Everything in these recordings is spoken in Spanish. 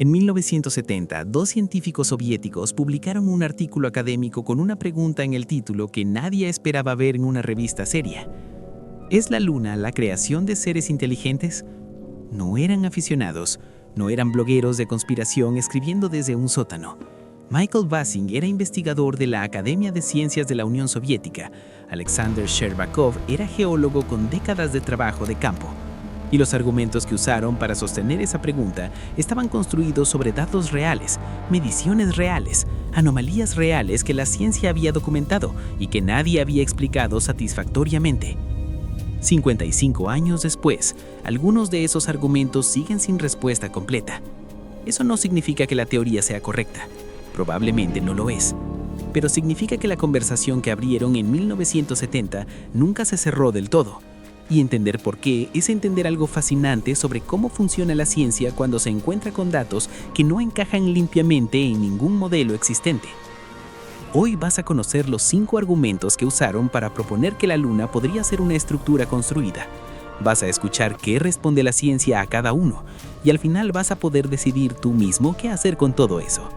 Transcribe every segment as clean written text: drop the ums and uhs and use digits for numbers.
En 1970, dos científicos soviéticos publicaron un artículo académico con una pregunta en el título que nadie esperaba ver en una revista seria. ¿Es la Luna la creación de seres inteligentes? No eran aficionados, no eran blogueros de conspiración escribiendo desde un sótano. Michael Bassing era investigador de la Academia de Ciencias de la Unión Soviética. Alexander Shcherbakov era geólogo con décadas de trabajo de campo. Y los argumentos que usaron para sostener esa pregunta estaban construidos sobre datos reales, mediciones reales, anomalías reales que la ciencia había documentado y que nadie había explicado satisfactoriamente. 55 años después, algunos de esos argumentos siguen sin respuesta completa. Eso no significa que la teoría sea correcta. Probablemente no lo es. Pero significa que la conversación que abrieron en 1970 nunca se cerró del todo. Y entender por qué es entender algo fascinante sobre cómo funciona la ciencia cuando se encuentra con datos que no encajan limpiamente en ningún modelo existente. Hoy vas a conocer los 5 argumentos que usaron para proponer que la Luna podría ser una estructura construida. Vas a escuchar qué responde la ciencia a cada uno, y al final vas a poder decidir tú mismo qué hacer con todo eso.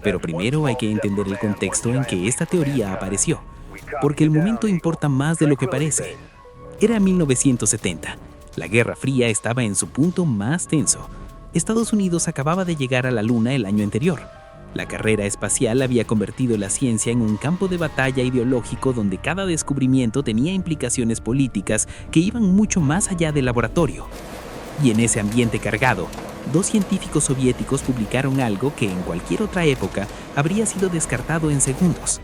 Pero primero hay que entender el contexto en que esta teoría apareció, porque el momento importa más de lo que parece. Era 1970. La Guerra Fría estaba en su punto más tenso. Estados Unidos acababa de llegar a la Luna el año anterior. La carrera espacial había convertido la ciencia en un campo de batalla ideológico donde cada descubrimiento tenía implicaciones políticas que iban mucho más allá del laboratorio. Y en ese ambiente cargado, dos científicos soviéticos publicaron algo que en cualquier otra época habría sido descartado en segundos.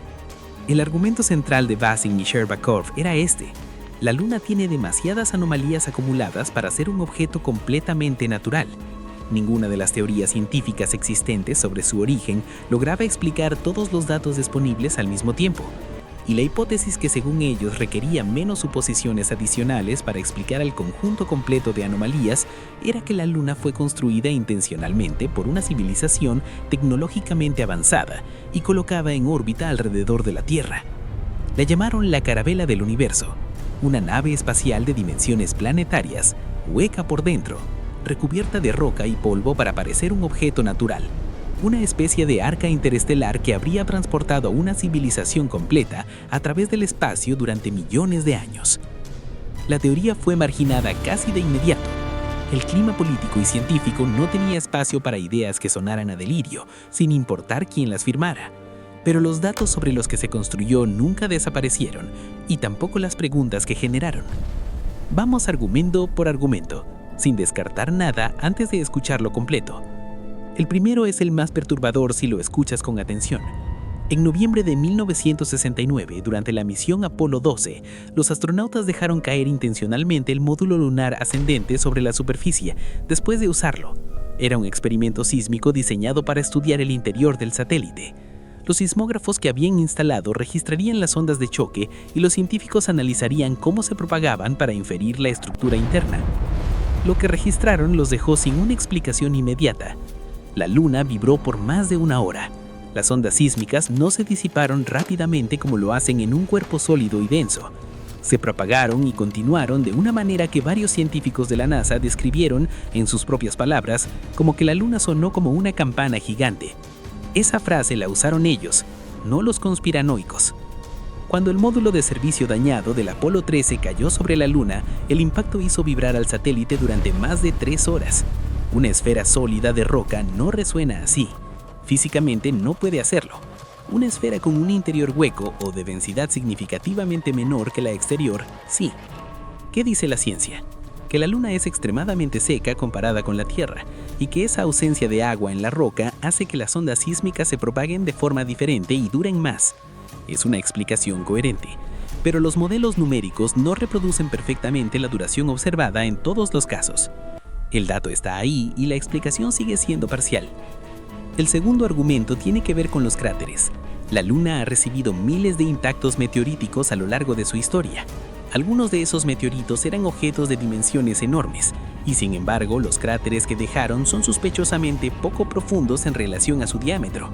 El argumento central de Bassing y Shcherbakov era este: la Luna tiene demasiadas anomalías acumuladas para ser un objeto completamente natural. Ninguna de las teorías científicas existentes sobre su origen lograba explicar todos los datos disponibles al mismo tiempo. Y la hipótesis que según ellos requería menos suposiciones adicionales para explicar el conjunto completo de anomalías era que la Luna fue construida intencionalmente por una civilización tecnológicamente avanzada y colocada en órbita alrededor de la Tierra. La llamaron la Carabela del Universo, una nave espacial de dimensiones planetarias, hueca por dentro, recubierta de roca y polvo para parecer un objeto natural, una especie de arca interestelar que habría transportado a una civilización completa a través del espacio durante millones de años. La teoría fue marginada casi de inmediato. El clima político y científico no tenía espacio para ideas que sonaran a delirio, sin importar quién las firmara. Pero los datos sobre los que se construyó nunca desaparecieron, y tampoco las preguntas que generaron. Vamos argumento por argumento, sin descartar nada antes de escucharlo completo. El primero es el más perturbador si lo escuchas con atención. En noviembre de 1969, durante la misión Apolo 12, los astronautas dejaron caer intencionalmente el módulo lunar ascendente sobre la superficie después de usarlo. Era un experimento sísmico diseñado para estudiar el interior del satélite. Los sismógrafos que habían instalado registrarían las ondas de choque y los científicos analizarían cómo se propagaban para inferir la estructura interna. Lo que registraron los dejó sin una explicación inmediata. La Luna vibró por más de una hora. Las ondas sísmicas no se disiparon rápidamente como lo hacen en un cuerpo sólido y denso. Se propagaron y continuaron de una manera que varios científicos de la NASA describieron, en sus propias palabras, como que la Luna sonó como una campana gigante. Esa frase la usaron ellos, no los conspiranoicos. Cuando el módulo de servicio dañado del Apolo 13 cayó sobre la Luna, el impacto hizo vibrar al satélite durante más de 3 horas. Una esfera sólida de roca no resuena así. Físicamente no puede hacerlo. Una esfera con un interior hueco o de densidad significativamente menor que la exterior, sí. ¿Qué dice la ciencia? Que la Luna es extremadamente seca comparada con la Tierra, y que esa ausencia de agua en la roca hace que las ondas sísmicas se propaguen de forma diferente y duren más. Es una explicación coherente, pero los modelos numéricos no reproducen perfectamente la duración observada en todos los casos. El dato está ahí y la explicación sigue siendo parcial. El segundo argumento tiene que ver con los cráteres. La Luna ha recibido miles de impactos meteoríticos a lo largo de su historia. Algunos de esos meteoritos eran objetos de dimensiones enormes, y sin embargo los cráteres que dejaron son sospechosamente poco profundos en relación a su diámetro.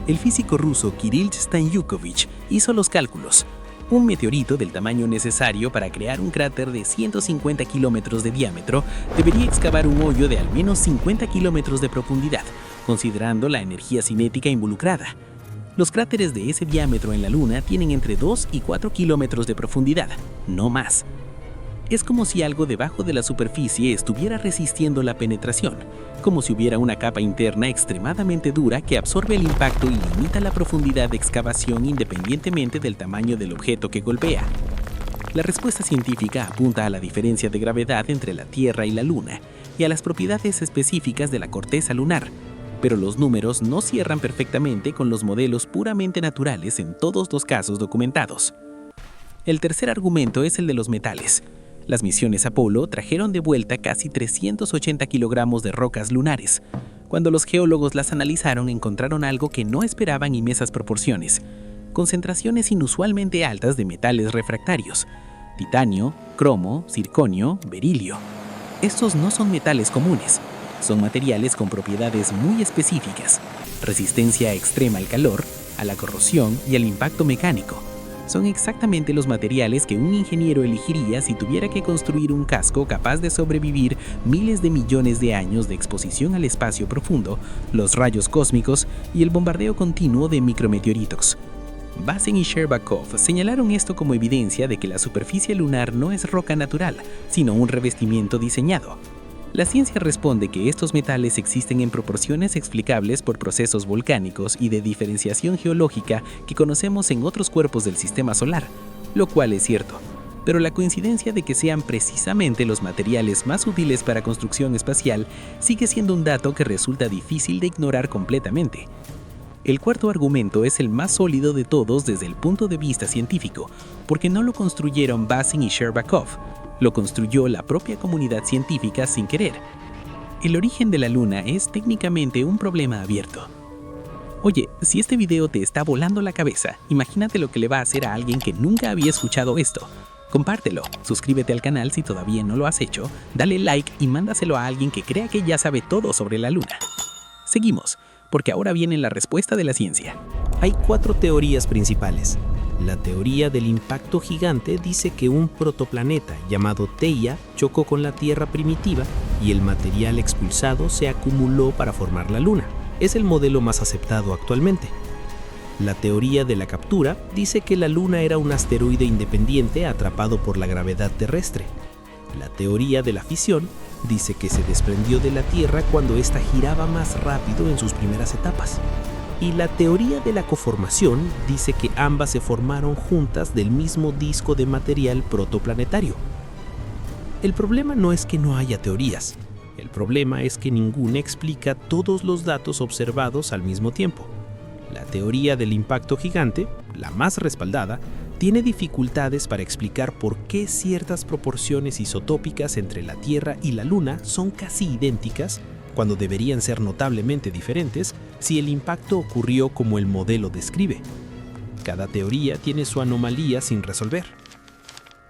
El físico ruso Kirill Stanyukhovich hizo los cálculos. Un meteorito del tamaño necesario para crear un cráter de 150 kilómetros de diámetro debería excavar un hoyo de al menos 50 kilómetros de profundidad, considerando la energía cinética involucrada. Los cráteres de ese diámetro en la Luna tienen entre 2 y 4 kilómetros de profundidad, no más. Es como si algo debajo de la superficie estuviera resistiendo la penetración, como si hubiera una capa interna extremadamente dura que absorbe el impacto y limita la profundidad de excavación independientemente del tamaño del objeto que golpea. La respuesta científica apunta a la diferencia de gravedad entre la Tierra y la Luna y a las propiedades específicas de la corteza lunar, pero los números no cierran perfectamente con los modelos puramente naturales en todos los casos documentados. El tercer argumento es el de los metales. Las misiones Apolo trajeron de vuelta casi 380 kilogramos de rocas lunares. Cuando los geólogos las analizaron, encontraron algo que no esperaban en inmensas proporciones: concentraciones inusualmente altas de metales refractarios: titanio, cromo, circonio, berilio. Estos no son metales comunes, son materiales con propiedades muy específicas: resistencia extrema al calor, a la corrosión y al impacto mecánico. Son exactamente los materiales que un ingeniero elegiría si tuviera que construir un casco capaz de sobrevivir miles de millones de años de exposición al espacio profundo, los rayos cósmicos y el bombardeo continuo de micrometeoritos. Bazin y Shcherbakov señalaron esto como evidencia de que la superficie lunar no es roca natural, sino un revestimiento diseñado. La ciencia responde que estos metales existen en proporciones explicables por procesos volcánicos y de diferenciación geológica que conocemos en otros cuerpos del sistema solar, lo cual es cierto, pero la coincidencia de que sean precisamente los materiales más útiles para construcción espacial sigue siendo un dato que resulta difícil de ignorar completamente. El cuarto argumento es el más sólido de todos desde el punto de vista científico, porque no lo construyeron Bazin y Shcherbakov, lo construyó la propia comunidad científica sin querer. El origen de la Luna es técnicamente un problema abierto. Oye, si este video te está volando la cabeza, imagínate lo que le va a hacer a alguien que nunca había escuchado esto. Compártelo, suscríbete al canal si todavía no lo has hecho, dale like y mándaselo a alguien que crea que ya sabe todo sobre la Luna. Seguimos, porque ahora viene la respuesta de la ciencia. Hay 4 teorías principales. La teoría del impacto gigante dice que un protoplaneta llamado Theia chocó con la Tierra primitiva y el material expulsado se acumuló para formar la Luna. Es el modelo más aceptado actualmente. La teoría de la captura dice que la Luna era un asteroide independiente atrapado por la gravedad terrestre. La teoría de la fisión dice que se desprendió de la Tierra cuando ésta giraba más rápido en sus primeras etapas. Y la teoría de la coformación dice que ambas se formaron juntas del mismo disco de material protoplanetario. El problema no es que no haya teorías, el problema es que ninguna explica todos los datos observados al mismo tiempo. La teoría del impacto gigante, la más respaldada, tiene dificultades para explicar por qué ciertas proporciones isotópicas entre la Tierra y la Luna son casi idénticas cuando deberían ser notablemente diferentes si el impacto ocurrió como el modelo describe. Cada teoría tiene su anomalía sin resolver.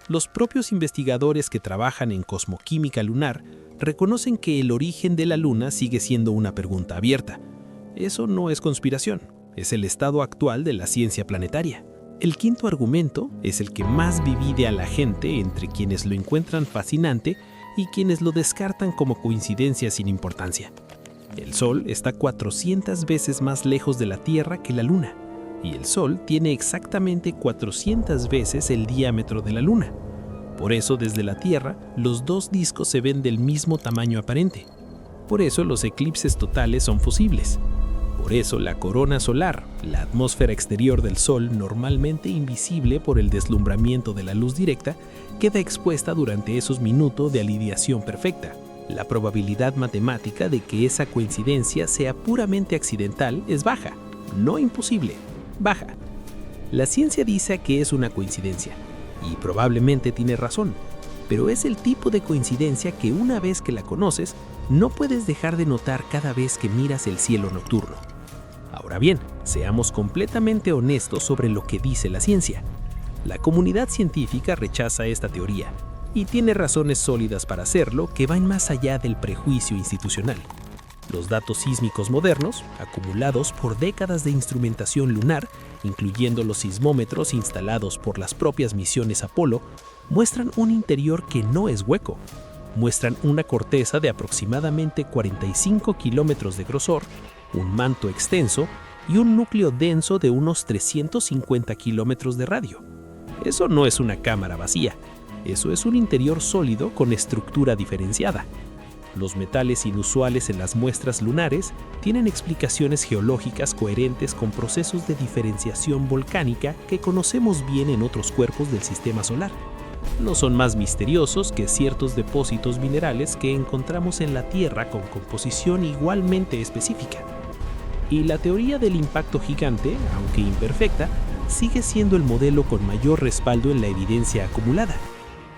Los propios investigadores que trabajan en cosmoquímica lunar reconocen que el origen de la Luna sigue siendo una pregunta abierta. Eso no es conspiración, es el estado actual de la ciencia planetaria. El quinto argumento es el que más divide a la gente entre quienes lo encuentran fascinante y quienes lo descartan como coincidencia sin importancia. El Sol está 400 veces más lejos de la Tierra que la Luna, y el Sol tiene exactamente 400 veces el diámetro de la Luna. Por eso, desde la Tierra, los dos discos se ven del mismo tamaño aparente. Por eso los eclipses totales son posibles. Por eso la corona solar, la atmósfera exterior del Sol normalmente invisible por el deslumbramiento de la luz directa, queda expuesta durante esos minutos de alineación perfecta. La probabilidad matemática de que esa coincidencia sea puramente accidental es baja, no imposible, baja. La ciencia dice que es una coincidencia, y probablemente tiene razón, pero es el tipo de coincidencia que una vez que la conoces, no puedes dejar de notar cada vez que miras el cielo nocturno. Ahora bien, seamos completamente honestos sobre lo que dice la ciencia. La comunidad científica rechaza esta teoría, y tiene razones sólidas para hacerlo que van más allá del prejuicio institucional. Los datos sísmicos modernos, acumulados por décadas de instrumentación lunar, incluyendo los sismómetros instalados por las propias misiones Apolo, muestran un interior que no es hueco. Muestran una corteza de aproximadamente 45 kilómetros de grosor, un manto extenso y un núcleo denso de unos 350 kilómetros de radio. Eso no es una cámara vacía, eso es un interior sólido con estructura diferenciada. Los metales inusuales en las muestras lunares tienen explicaciones geológicas coherentes con procesos de diferenciación volcánica que conocemos bien en otros cuerpos del sistema solar. No son más misteriosos que ciertos depósitos minerales que encontramos en la Tierra con composición igualmente específica. Y la teoría del impacto gigante, aunque imperfecta, sigue siendo el modelo con mayor respaldo en la evidencia acumulada.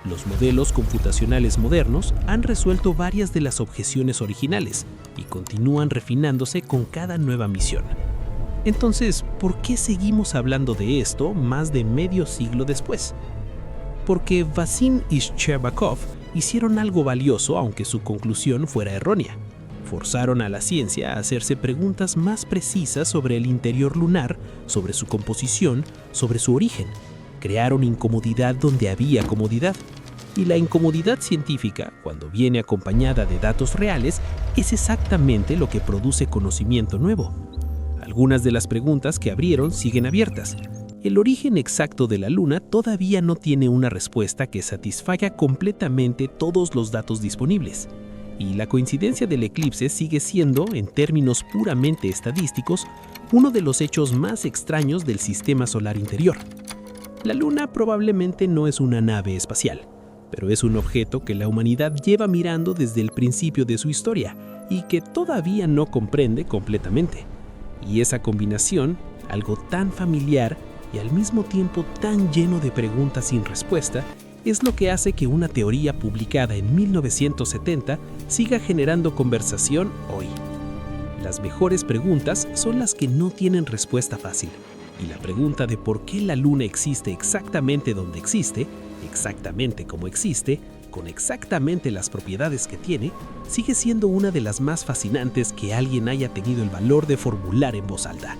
Los modelos computacionales modernos han resuelto varias de las objeciones originales y continúan refinándose con cada nueva misión. Entonces, ¿por qué seguimos hablando de esto más de medio siglo después? Porque Vasily y Shcherbakov hicieron algo valioso aunque su conclusión fuera errónea. Forzaron a la ciencia a hacerse preguntas más precisas sobre el interior lunar, sobre su composición, sobre su origen. Crearon incomodidad donde había comodidad. Y la incomodidad científica, cuando viene acompañada de datos reales, es exactamente lo que produce conocimiento nuevo. Algunas de las preguntas que abrieron siguen abiertas. El origen exacto de la Luna todavía no tiene una respuesta que satisfaga completamente todos los datos disponibles. Y la coincidencia del eclipse sigue siendo, en términos puramente estadísticos, uno de los hechos más extraños del sistema solar interior. La Luna probablemente no es una nave espacial, pero es un objeto que la humanidad lleva mirando desde el principio de su historia y que todavía no comprende completamente. Y esa combinación, algo tan familiar y al mismo tiempo tan lleno de preguntas sin respuesta, es lo que hace que una teoría publicada en 1970 siga generando conversación hoy. Las mejores preguntas son las que no tienen respuesta fácil, y la pregunta de por qué la Luna existe exactamente donde existe, exactamente como existe, con exactamente las propiedades que tiene, sigue siendo una de las más fascinantes que alguien haya tenido el valor de formular en voz alta.